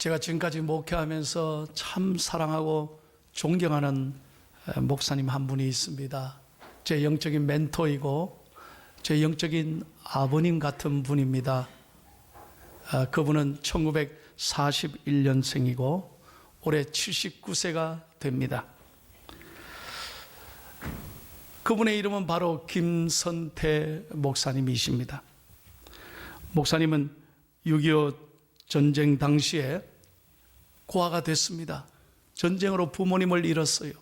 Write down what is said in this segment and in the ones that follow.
제가 지금까지 목회하면서 참 사랑하고 존경하는 목사님 한 분이 있습니다. 제 영적인 멘토이고 제 영적인 아버님 같은 분입니다. 그분은 1941년생이고 올해 79세가 됩니다. 그분의 이름은 바로 김선태 목사님이십니다. 목사님은 6.25 전쟁 당시에 고아가 됐습니다. 전쟁으로 부모님을 잃었어요.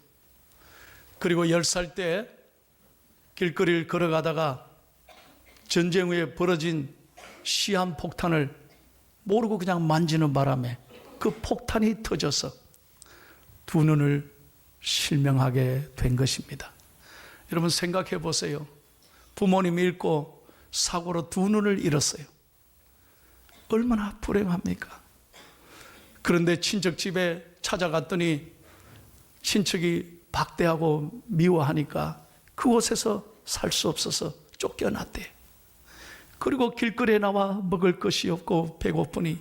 그리고 10살 때 길거리를 걸어가다가 전쟁 후에 벌어진 시한폭탄을 모르고 그냥 만지는 바람에 그 폭탄이 터져서 두 눈을 실명하게 된 것입니다. 여러분 생각해 보세요. 부모님 잃고 사고로 두 눈을 잃었어요. 얼마나 불행합니까? 그런데 친척 집에 찾아갔더니 친척이 박대하고 미워하니까 그곳에서 살 수 없어서 쫓겨났대요. 그리고 길거리에 나와 먹을 것이 없고 배고프니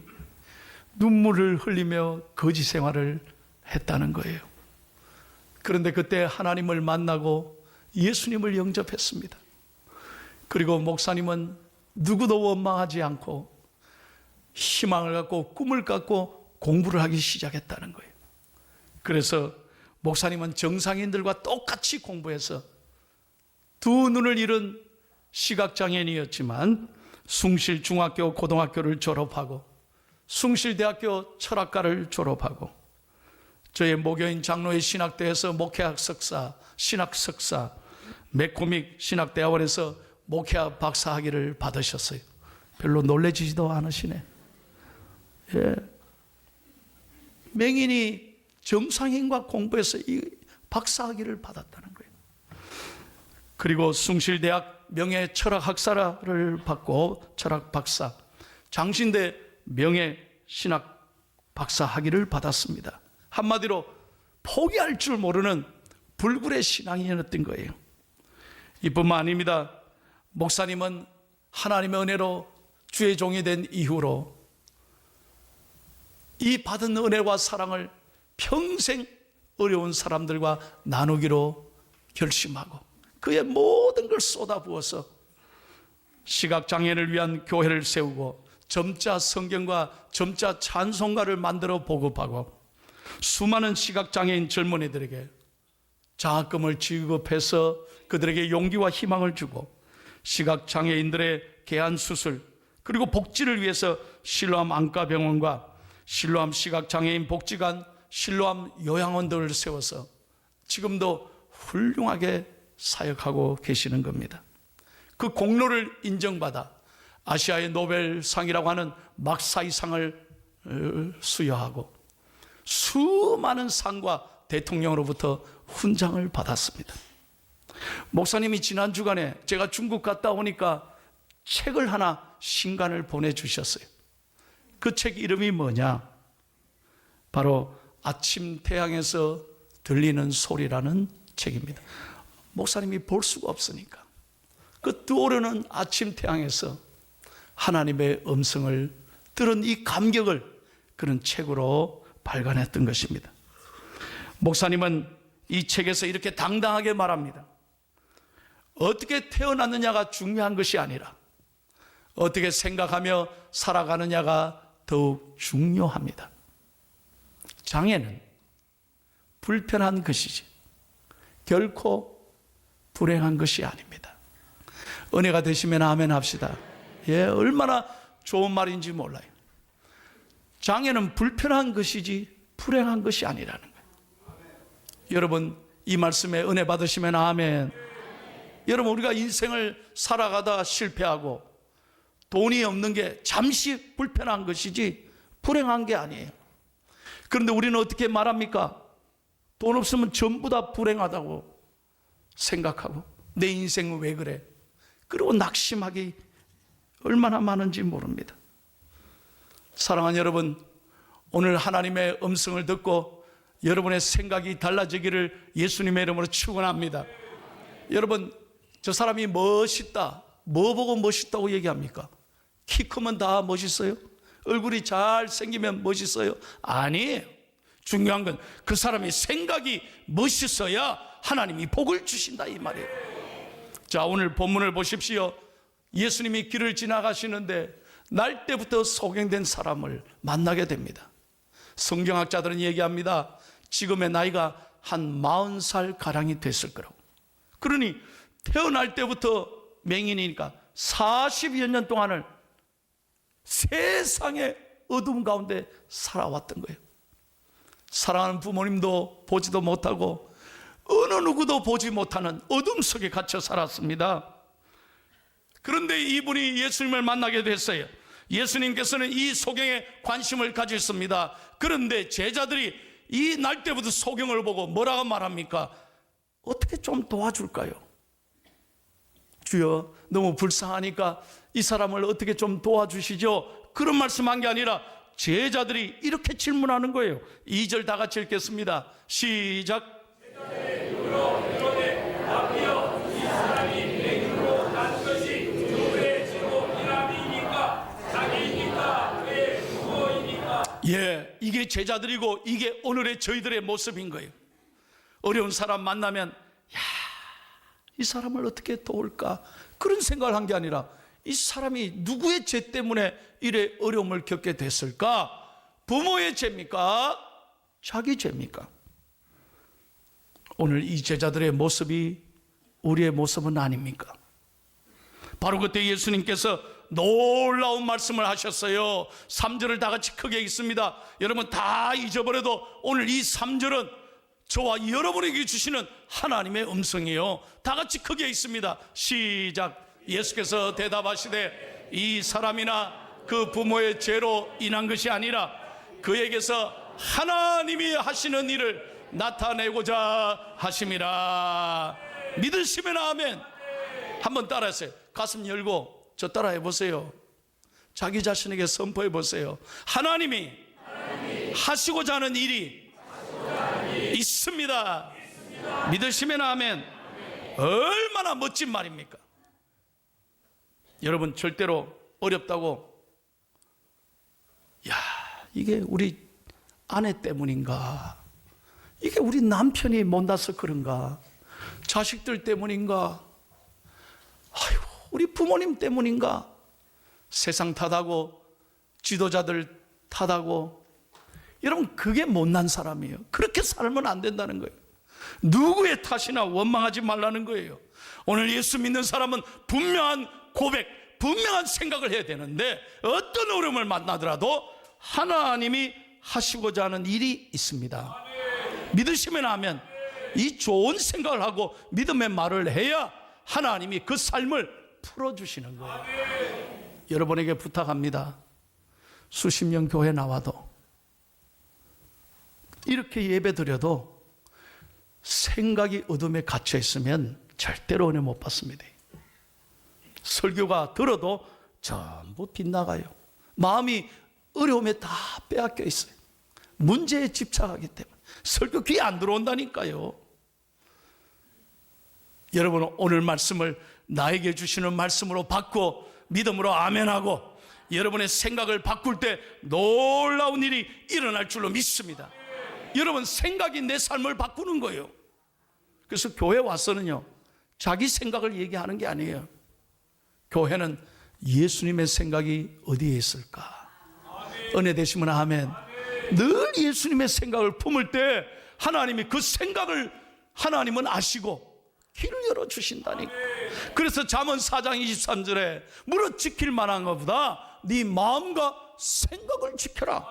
눈물을 흘리며 거지 생활을 했다는 거예요. 그런데 그때 하나님을 만나고 예수님을 영접했습니다. 그리고 목사님은 누구도 원망하지 않고 희망을 갖고 꿈을 갖고 공부를 하기 시작했다는 거예요. 그래서 목사님은 정상인들과 똑같이 공부해서 두 눈을 잃은 시각장애인이었지만 숭실중학교 고등학교를 졸업하고 숭실대학교 철학과를 졸업하고 저의 모교인 장로의 신학대에서 목회학 석사, 신학 석사, 맥코믹 신학대학원에서 목회학 박사학위를 받으셨어요. 별로 놀래지지도 않으시네. 예. 맹인이 정상인과 공부해서 이 박사학위를 받았다는 거예요. 그리고 숭실대학 명예 철학학사를 받고 철학 박사, 장신대 명예 신학 박사 학위를 받았습니다. 한마디로 포기할 줄 모르는 불굴의 신앙이었던 거예요. 이뿐만 아닙니다. 목사님은 하나님의 은혜로 주의 종이 된 이후로 이 받은 은혜와 사랑을 평생 어려운 사람들과 나누기로 결심하고 그의 모든 걸 쏟아부어서 시각장애인을 위한 교회를 세우고 점자 성경과 점자 찬송가를 만들어 보급하고 수많은 시각장애인 젊은이들에게 장학금을 지급해서 그들에게 용기와 희망을 주고 시각장애인들의 개안수술 그리고 복지를 위해서 실로암 안과병원과 실로암 시각장애인 복지관, 실로암 요양원들을 세워서 지금도 훌륭하게 사역하고 계시는 겁니다. 그 공로를 인정받아 아시아의 노벨상이라고 하는 막사이상을 수여하고 수많은 상과 대통령으로부터 훈장을 받았습니다. 목사님이 지난 주간에 제가 중국 갔다 오니까 책을 하나 신간을 보내주셨어요. 그 책 이름이 뭐냐? 바로 아침 태양에서 들리는 소리라는 책입니다. 목사님이 볼 수가 없으니까 그 뜨오르는 아침 태양에서 하나님의 음성을 들은 이 감격을 그런 책으로 발간했던 것입니다. 목사님은 이 책에서 이렇게 당당하게 말합니다. 어떻게 태어났느냐가 중요한 것이 아니라 어떻게 생각하며 살아가느냐가 더욱 중요합니다. 장애는 불편한 것이지 결코 불행한 것이 아닙니다. 은혜가 되시면 아멘 합시다. 예, 얼마나 좋은 말인지 몰라요. 장애는 불편한 것이지 불행한 것이 아니라는 거예요. 여러분 이 말씀에 은혜 받으시면 아멘. 여러분 우리가 인생을 살아가다 실패하고 돈이 없는 게 잠시 불편한 것이지 불행한 게 아니에요. 그런데 우리는 어떻게 말합니까? 돈 없으면 전부 다 불행하다고 생각하고 내 인생은 왜 그래? 그리고 낙심하기 얼마나 많은지 모릅니다. 사랑하는 여러분, 오늘 하나님의 음성을 듣고 여러분의 생각이 달라지기를 예수님의 이름으로 축원합니다. 여러분, 저 사람이 멋있다. 뭐 보고 멋있다고 얘기합니까? 키 크면 다 멋있어요? 얼굴이 잘 생기면 멋있어요? 아니에요. 중요한 건 그 사람의 생각이 멋있어야 하나님이 복을 주신다 이 말이에요. 자, 오늘 본문을 보십시오. 예수님이 길을 지나가시는데 날 때부터 소경된 사람을 만나게 됩니다. 성경학자들은 얘기합니다. 지금의 나이가 한 40살 가량이 됐을 거라고. 그러니 태어날 때부터 맹인이니까 40여 년 동안을 세상의 어둠 가운데 살아왔던 거예요. 사랑하는 부모님도 보지도 못하고 어느 누구도 보지 못하는 어둠 속에 갇혀 살았습니다. 그런데 이분이 예수님을 만나게 됐어요. 예수님께서는 이 소경에 관심을 가졌습니다. 그런데 제자들이 이 날 때부터 소경을 보고 뭐라고 말합니까? 어떻게 좀 도와줄까요? 주여, 너무 불쌍하니까 이 사람을 어떻게 좀 도와주시죠? 그런 말씀한 게 아니라 제자들이 이렇게 질문하는 거예요. 2절 다 같이 읽겠습니다. 시작. 예, 이게 제자들이고 이게 오늘의 저희들의 모습인 거예요. 어려운 사람 만나면 야, 이 사람을 어떻게 도울까? 그런 생각을 한 게 아니라 이 사람이 누구의 죄 때문에 이래 어려움을 겪게 됐을까? 부모의 죄입니까? 자기 죄입니까? 오늘 이 제자들의 모습이 우리의 모습은 아닙니까? 바로 그때 예수님께서 놀라운 말씀을 하셨어요. 3절을 다 같이 크게 읽습니다. 여러분 다 잊어버려도 오늘 이 3절은 저와 여러분에게 주시는 하나님의 음성이에요. 다 같이 크게 읽습니다. 시작. 예수께서 대답하시되 이 사람이나 그 부모의 죄로 인한 것이 아니라 그에게서 하나님이 하시는 일을 나타내고자 하심이라. 믿으시면 아멘. 한번 따라하세요. 가슴 열고 저 따라해 보세요. 자기 자신에게 선포해 보세요. 하나님이 하시고자 하는 일이 있습니다. 믿으시면 아멘. 얼마나 멋진 말입니까? 여러분 절대로 어렵다고 야, 이게 우리 아내 때문인가? 이게 우리 남편이 못나서 그런가? 자식들 때문인가? 아이고, 우리 부모님 때문인가? 세상 탓하고 지도자들 탓하고. 여러분 그게 못난 사람이에요. 그렇게 살면 안 된다는 거예요. 누구의 탓이나 원망하지 말라는 거예요. 오늘 예수 믿는 사람은 분명한 고백, 분명한 생각을 해야 되는데 어떤 어려움을 만나더라도 하나님이 하시고자 하는 일이 있습니다. 믿으시면 하면 이 좋은 생각을 하고 믿음의 말을 해야 하나님이 그 삶을 풀어주시는 거예요. 여러분에게 부탁합니다. 수십 년 교회 나와도 이렇게 예배 드려도 생각이 어둠에 갇혀 있으면 절대로 은혜 못 받습니다. 설교가 들어도 전부 빗나가요. 마음이 어려움에 다 빼앗겨 있어요. 문제에 집착하기 때문에 설교 귀에 안 들어온다니까요. 여러분 오늘 말씀을 나에게 주시는 말씀으로 받고 믿음으로 아멘하고 여러분의 생각을 바꿀 때 놀라운 일이 일어날 줄로 믿습니다. 여러분 생각이 내 삶을 바꾸는 거예요. 그래서 교회 와서는요 자기 생각을 얘기하는 게 아니에요. 교회는 예수님의 생각이 어디에 있을까? 은혜 되시면 아멘. 늘 예수님의 생각을 품을 때 하나님이 그 생각을 하나님은 아시고 길을 열어주신다니까. 그래서 잠언 4장 23절에 무릇 지킬 만한 것보다 네 마음과 생각을 지켜라.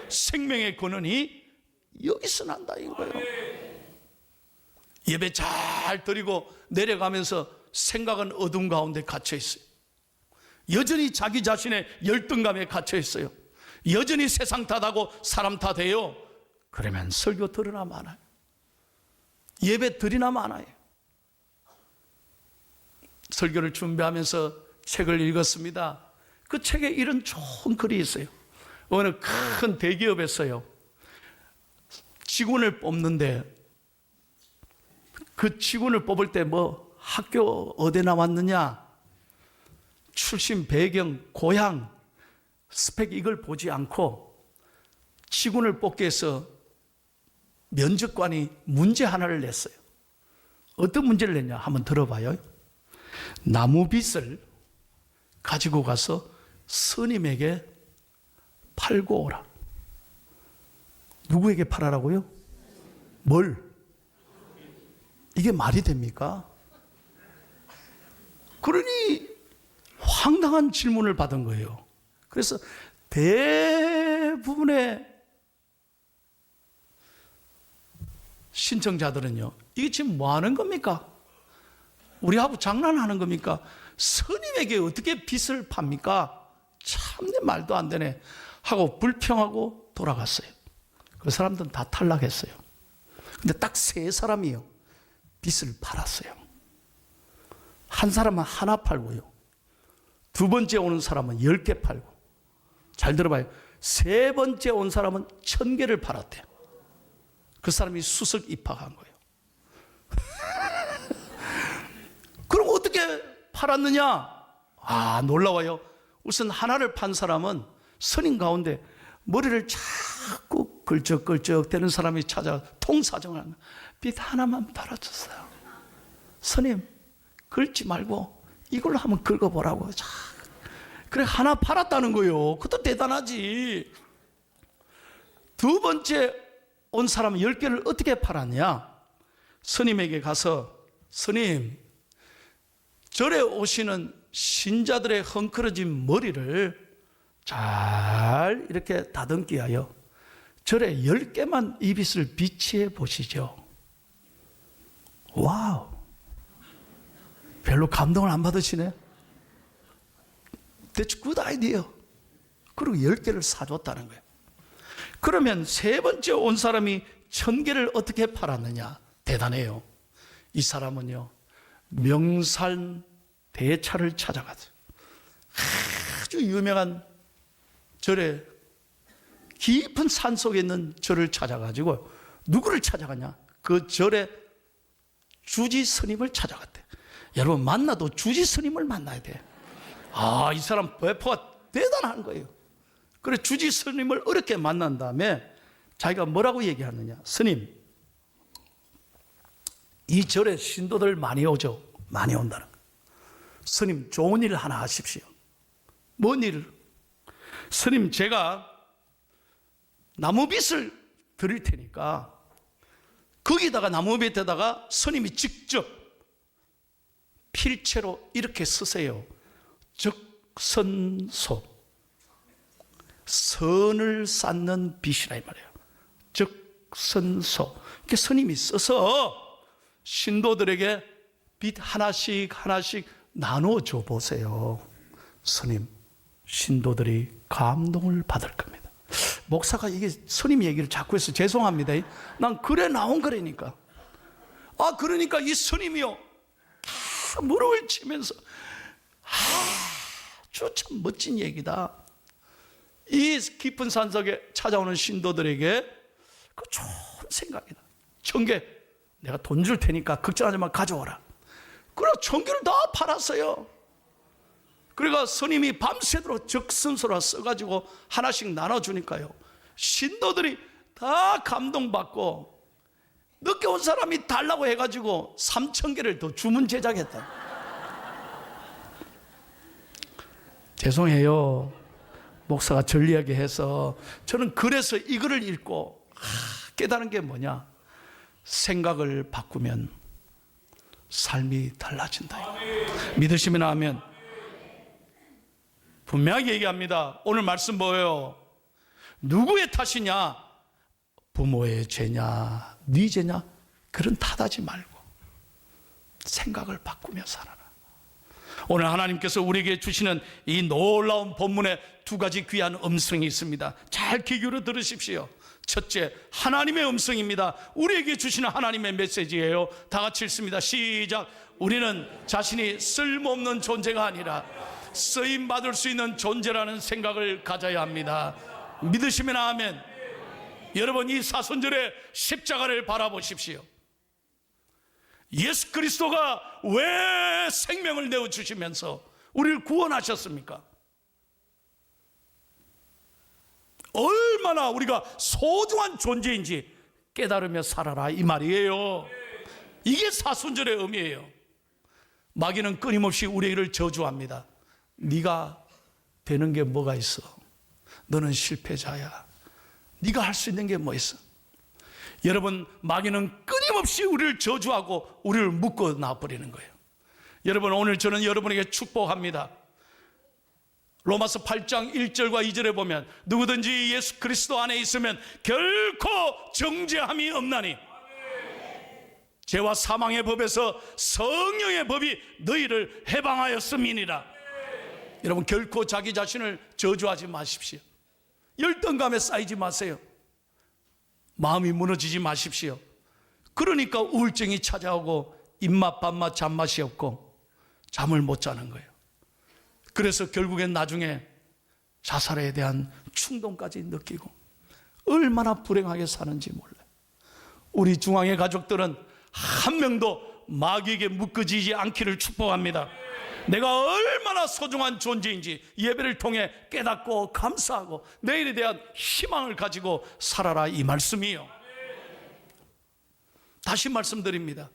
생명의 근원이 여기서 난다 이거예요. 예배 잘 드리고 내려가면서 생각은 어둠 가운데 갇혀 있어요. 여전히 자기 자신의 열등감에 갇혀 있어요. 여전히 세상 탓하고 사람 탓해요. 그러면 설교 들으나 마나요? 예배 드리나 마나요? 설교를 준비하면서 책을 읽었습니다. 그 책에 이런 좋은 글이 있어요. 어느 큰 대기업에서요 직원을 뽑는데 그 직원을 뽑을 때 뭐 학교 어디 나왔느냐, 출신 배경, 고향, 스펙 이걸 보지 않고 직원을 뽑기 위해서 면접관이 문제 하나를 냈어요. 어떤 문제를 냈냐 한번 들어봐요. 나무빗을 가지고 가서 스님에게 팔고 오라. 누구에게 팔아라고요? 뭘? 이게 말이 됩니까? 그러니 황당한 질문을 받은 거예요. 그래서 대부분의 신청자들은요, 이게 지금 뭐 하는 겁니까? 우리하고 장난하는 겁니까? 스님에게 어떻게 빚을 팝니까? 참 내 말도 안 되네 하고 불평하고 돌아갔어요. 그 사람들은 다 탈락했어요. 근데 딱 3사람이요 빚을 팔았어요. 한 사람은 하나 팔고요, 2번째 오는 사람은 10개 팔고, 잘 들어봐요, 3번째 온 사람은 1000개를 팔았대요. 그 사람이 수석 입학한 거예요. 그럼 어떻게 팔았느냐? 아, 놀라워요. 우선 하나를 판 사람은 스님 가운데 머리를 자꾸 걸쩍걸쩍 대는 사람이 찾아 통사정을 하면 빚 하나만 팔아줬어요. 스님, 긁지 말고 이걸로 한번 긁어보라고. 그래, 하나 팔았다는 거예요. 그것도 대단하지. 2번째 온 사람은 10개를 어떻게 팔았냐? 스님에게 가서, 스님, 절에 오시는 신자들의 헝클어진 머리를 잘 이렇게 다듬기 하여 절에 10개만 이 빚을 비치해 보시죠. 와우, 별로 감동을 안 받으시네. That's good idea. 그리고 10개를 사줬다는 거예요. 그러면 3번째 온 사람이 1000개를 어떻게 팔았느냐? 대단해요. 이 사람은요, 명산 대차를 찾아가서 아주 유명한 절에, 깊은 산 속에 있는 절을 찾아가지고 누구를 찾아가냐? 그 절의 주지 스님을 찾아갔대. 여러분, 만나도 주지 스님을 만나야 돼. 아, 이 사람 배포가 대단한 거예요. 그래, 주지 스님을 어렵게 만난 다음에 자기가 뭐라고 얘기하느냐? 스님, 이 절에 신도들 많이 오죠? 많이 온다는 거예요. 스님, 좋은 일 하나 하십시오. 뭔 일? 스님, 제가 나무빗을 드릴 테니까 거기다가 나무빗에다가 스님이 직접 필체로 이렇게 쓰세요. 적선소, 선을 쌓는 빗이라 이 말이에요. 적선소. 이렇게 스님이 써서 신도들에게 빗 하나씩 하나씩 나눠줘 보세요. 스님, 신도들이 감동을 받을 겁니다. 목사가 이게 스님 얘기를 자꾸 해서 죄송합니다. 난 그래 나온 거라니까. 아, 그러니까 이 스님이요, 무릎을 치면서 아주 참 멋진 얘기다. 이 깊은 산속에 찾아오는 신도들에게 그 좋은 생각이다. 1000개 내가 돈 줄 테니까 걱정하지 마, 가져오라. 그래, 1000개를 다 팔았어요. 그러니까 스님이 밤새도록 적선소라 써가지고 하나씩 나눠주니까요, 신도들이 다 감동받고 늦게 온 사람이 달라고 해가지고 3000개를 더 주문 제작했다. 죄송해요, 목사가 전리하게 해서. 저는 그래서 이거를 읽고 깨달은 게 뭐냐? 생각을 바꾸면 삶이 달라진다. 믿으시면 아멘. 분명하게 얘기합니다. 오늘 말씀 뭐예요? 누구의 탓이냐? 부모의 죄냐, 네 죄냐? 그런 탓하지 말고 생각을 바꾸며 살아라. 오늘 하나님께서 우리에게 주시는 이 놀라운 본문에 2가지 귀한 음성이 있습니다. 잘 귀 기울여 들으십시오. 첫째, 하나님의 음성입니다. 우리에게 주시는 하나님의 메시지예요. 다 같이 읽습니다. 시작. 우리는 자신이 쓸모없는 존재가 아니라 쓰임 받을 수 있는 존재라는 생각을 가져야 합니다. 믿으시면 아멘. 여러분, 이 사순절에 십자가를 바라보십시오. 예수 그리스도가 왜 생명을 내어주시면서 우리를 구원하셨습니까? 얼마나 우리가 소중한 존재인지 깨달으며 살아라, 이 말이에요. 이게 사순절의 의미예요. 마귀는 끊임없이 우리를 저주합니다. 네가 되는 게 뭐가 있어? 너는 실패자야. 네가 할 수 있는 게 뭐 있어? 여러분, 마귀는 끊임없이 우리를 저주하고 우리를 묶어 놔버리는 거예요. 여러분, 오늘 저는 여러분에게 축복합니다. 로마서 8장 1절과 2절에 보면 누구든지 예수 그리스도 안에 있으면 결코 정죄함이 없나니 죄와 사망의 법에서 성령의 법이 너희를 해방하였음이니라. 여러분, 결코 자기 자신을 저주하지 마십시오. 열등감에 쌓이지 마세요. 마음이 무너지지 마십시오. 그러니까 우울증이 찾아오고 입맛 밥맛 잠맛이 없고 잠을 못 자는 거예요. 그래서 결국엔 나중에 자살에 대한 충동까지 느끼고 얼마나 불행하게 사는지 몰라요. 우리 중앙의 가족들은 한 명도 마귀에게 묶어지지 않기를 축복합니다. 내가 얼마나 소중한 존재인지 예배를 통해 깨닫고 감사하고 내일에 대한 희망을 가지고 살아라, 이 말씀이요. 다시 말씀드립니다.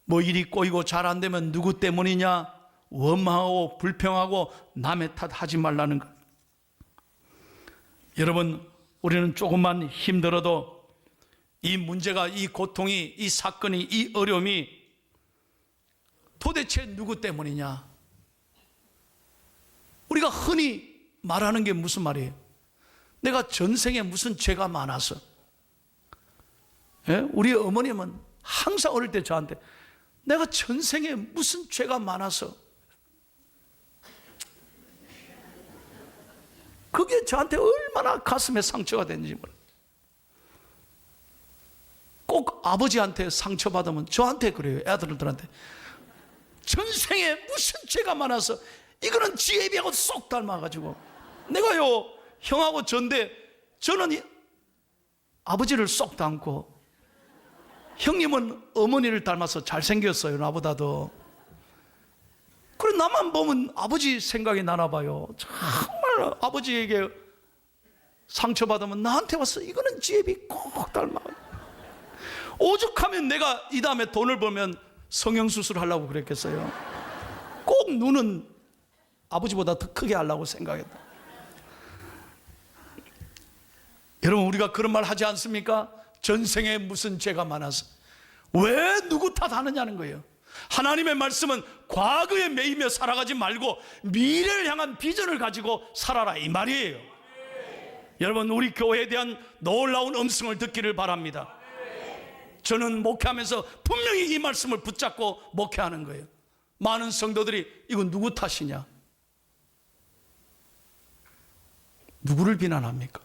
뭐 일이 꼬이고 잘 안 되면 누구 때문이냐 원망하고 불평하고 남의 탓 하지 말라는 것. 여러분, 우리는 조금만 힘들어도 이 문제가, 이 고통이, 이 사건이, 이 어려움이 도대체 누구 때문이냐? 우리가 흔히 말하는 게 무슨 말이에요? 내가 전생에 무슨 죄가 많아서. 예? 우리 어머님은 항상 어릴 때 저한테 내가 전생에 무슨 죄가 많아서. 그게 저한테 얼마나 가슴에 상처가 됐는지 몰라요. 꼭 아버지한테 상처받으면 저한테 그래요. 애들한테 전생에 무슨 죄가 많아서. 이거는 지혜비하고 쏙 닮아가지고 내가요 형하고 전데 저는 아버지를 쏙 닮고 형님은 어머니를 닮아서 잘생겼어요, 나보다도. 그래 나만 보면 아버지 생각이 나나 봐요. 정말 아버지에게 상처받으면 나한테 와서 이거는 지혜비 꼭 닮아. 오죽하면 내가 이 다음에 돈을 벌면 성형수술 하려고 그랬겠어요. 꼭 눈은 아버지보다 더 크게 하려고 생각했다. 여러분, 우리가 그런 말 하지 않습니까? 전생에 무슨 죄가 많아서. 왜 누구 탓하느냐는 거예요. 하나님의 말씀은 과거에 매이며 살아가지 말고 미래를 향한 비전을 가지고 살아라, 이 말이에요. 여러분, 우리 교회에 대한 놀라운 음성을 듣기를 바랍니다. 저는 목회하면서 분명히 이 말씀을 붙잡고 목회하는 거예요. 많은 성도들이 이건 누구 탓이냐? 누구를 비난합니까?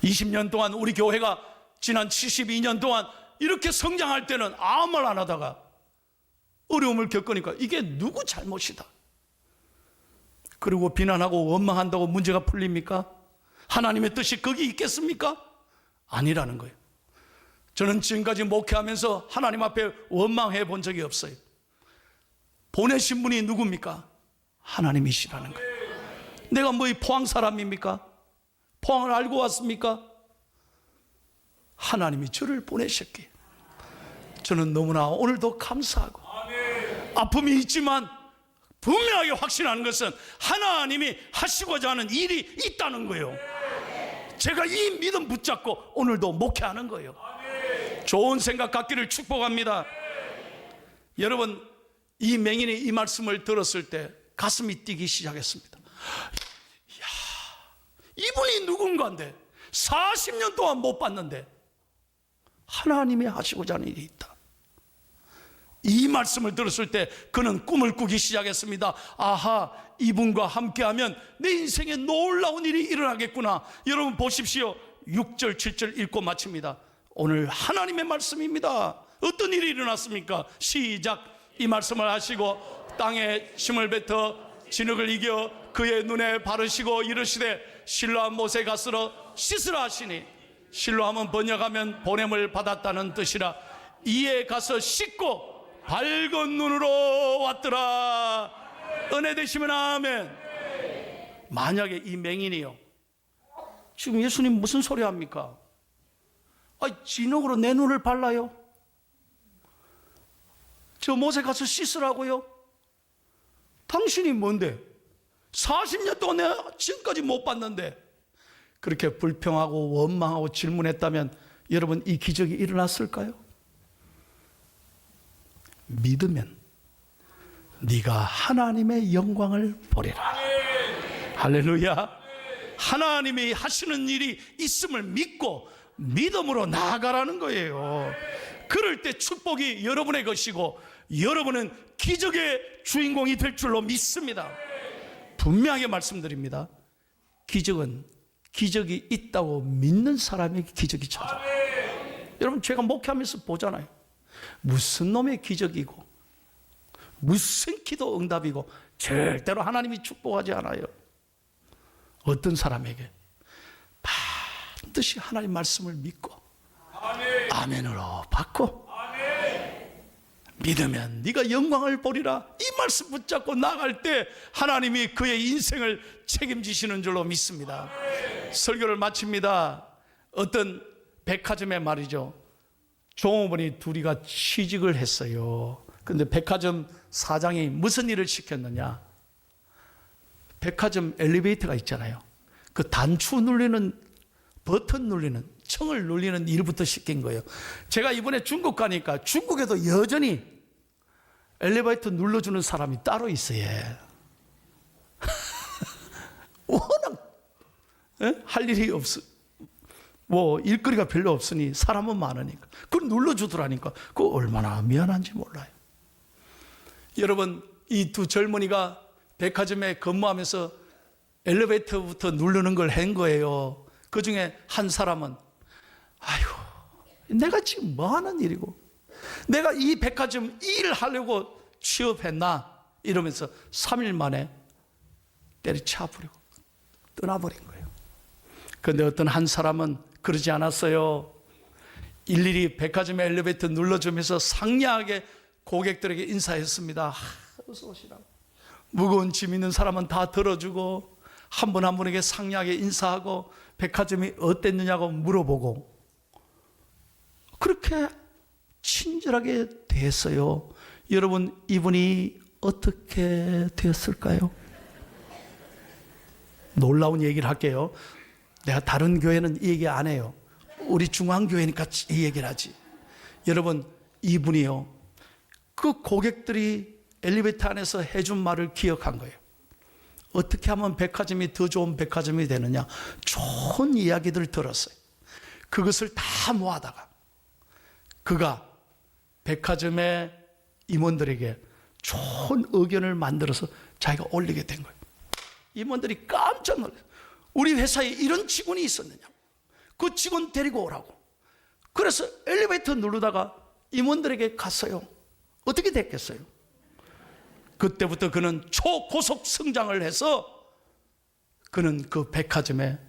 20년 동안 우리 교회가 지난 72년 동안 이렇게 성장할 때는 아무 말 안 하다가 어려움을 겪으니까 이게 누구 잘못이다. 그리고 비난하고 원망한다고 문제가 풀립니까? 하나님의 뜻이 거기 있겠습니까? 아니라는 거예요. 저는 지금까지 목회하면서 하나님 앞에 원망해 본 적이 없어요. 보내신 분이 누굽니까? 하나님이시라는 거예요. 내가 뭐 이 포항 사람입니까? 포항을 알고 왔습니까? 하나님이 저를 보내셨기에 저는 너무나 오늘도 감사하고, 아픔이 있지만 분명하게 확신하는 것은 하나님이 하시고자 하는 일이 있다는 거예요. 제가 이 믿음 붙잡고 오늘도 목회하는 거예요. 좋은 생각 갖기를 축복합니다. 여러분, 이 맹인이 이 말씀을 들었을 때 가슴이 뛰기 시작했습니다. 이야, 이분이 누군가인데 40년 동안 못 봤는데 하나님이 하시고자 하는 일이 있다. 이 말씀을 들었을 때 그는 꿈을 꾸기 시작했습니다. 아하, 이분과 함께하면 내 인생에 놀라운 일이 일어나겠구나. 여러분 보십시오. 6절 7절 읽고 마칩니다. 오늘 하나님의 말씀입니다. 어떤 일이 일어났습니까? 시작. 이 말씀을 하시고 땅에 힘을 뱉어 진흙을 이겨 그의 눈에 바르시고 이르시되 실로암 못에 가스러 씻으라 하시니, 실로암은 번역하면 보냄을 받았다는 뜻이라. 이에 가서 씻고 밝은 눈으로 왔더라. 은혜 되시면 아멘. 만약에 이 맹인이요, 지금 예수님 무슨 소리 합니까? 진흙으로 내 눈을 발라요? 저 못에 가서 씻으라고요? 당신이 뭔데? 40년 동안 내가 지금까지 못 봤는데. 그렇게 불평하고 원망하고 질문했다면 여러분, 이 기적이 일어났을까요? 믿으면 네가 하나님의 영광을 보리라. 할렐루야. 하나님이 하시는 일이 있음을 믿고 믿음으로 나아가라는 거예요. 그럴 때 축복이 여러분의 것이고 여러분은 기적의 주인공이 될 줄로 믿습니다. 분명하게 말씀드립니다. 기적은 기적이 있다고 믿는 사람에게 기적이 찾아와요. 여러분, 제가 목회하면서 보잖아요. 무슨 놈의 기적이고 무슨 기도 응답이고 절대로 하나님이 축복하지 않아요. 어떤 사람에게 반드시 하나님 말씀을 믿고 아멘으로 받고 믿으면 네가 영광을 보리라, 이 말씀 붙잡고 나갈 때 하나님이 그의 인생을 책임지시는 줄로 믿습니다. 설교를 마칩니다. 어떤 백화점에 말이죠, 종업원이 둘이가 취직을 했어요. 근데 백화점 사장이 무슨 일을 시켰느냐, 백화점 엘리베이터가 있잖아요. 그 단추 눌리는, 버튼 눌리는, 청을 눌리는 일부터 시킨 거예요. 제가 이번에 중국 가니까 중국에도 여전히 엘리베이터 눌러주는 사람이 따로 있어요. 워낙 할 일이 일거리가 별로 없으니 사람은 많으니까 그걸 눌러주더라니까. 그거 얼마나 미안한지 몰라요. 여러분, 이 두 젊은이가 백화점에 근무하면서 엘리베이터부터 누르는 걸 한 거예요. 그 중에 한 사람은 아이고, 내가 지금 뭐 하는 일이고, 내가 이 백화점 일을 하려고 취업했나, 이러면서 3일 만에 때려쳐버리고 떠나버린 거예요. 그런데 어떤 한 사람은 그러지 않았어요. 일일이 백화점의 엘리베이터 눌러주면서 상냥하게 고객들에게 인사했습니다. 어서 오시라고. 무거운 짐 있는 사람은 다 들어주고 한 분 한 분에게 상냥하게 인사하고 백화점이 어땠느냐고 물어보고 그렇게 친절하게 대했어요. 여러분, 이분이 어떻게 되었을까요? 놀라운 얘기를 할게요. 내가 다른 교회는 이 얘기 안 해요. 우리 중앙교회니까 이 얘기를 하지. 여러분, 이분이요, 그 고객들이 엘리베이터 안에서 해준 말을 기억한 거예요. 어떻게 하면 백화점이 더 좋은 백화점이 되느냐, 좋은 이야기들을 들었어요. 그것을 다 모아다가 그가 백화점의 임원들에게 좋은 의견을 만들어서 자기가 올리게 된 거예요. 임원들이 깜짝 놀랐어요. 우리 회사에 이런 직원이 있었느냐, 그 직원 데리고 오라고. 그래서 엘리베이터 누르다가 임원들에게 갔어요. 어떻게 됐겠어요? 그때부터 그는 초고속 성장을 해서 그는 그 백화점의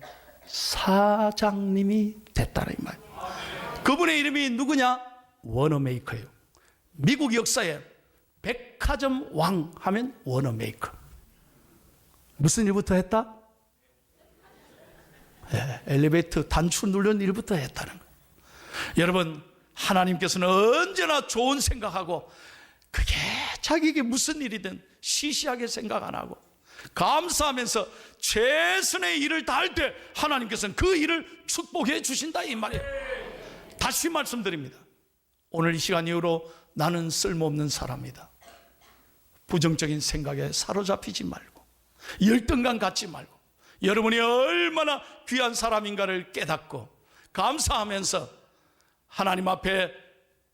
사장님이 됐다는 말이에요. 그분의 이름이 누구냐? 워너메이커예요. 미국 역사에 백화점 왕 하면 워너메이커. 무슨 일부터 했다? 엘리베이터 단추 누르는 일부터 했다는 거예요. 여러분, 하나님께서는 언제나 좋은 생각하고 그게 자기에게 무슨 일이든 시시하게 생각 안 하고 감사하면서 최선의 일을 다할 때 하나님께서는 그 일을 축복해 주신다, 이 말이에요. 다시 말씀드립니다. 오늘 이 시간 이후로 나는 쓸모없는 사람이다, 부정적인 생각에 사로잡히지 말고 열등감 갖지 말고 여러분이 얼마나 귀한 사람인가를 깨닫고 감사하면서 하나님 앞에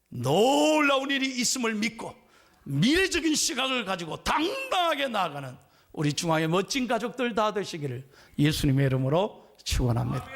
놀라운 일이 있음을 믿고 미래적인 시각을 가지고 당당하게 나아가는 우리 중앙의 멋진 가족들 다 되시기를 예수님의 이름으로 축원합니다.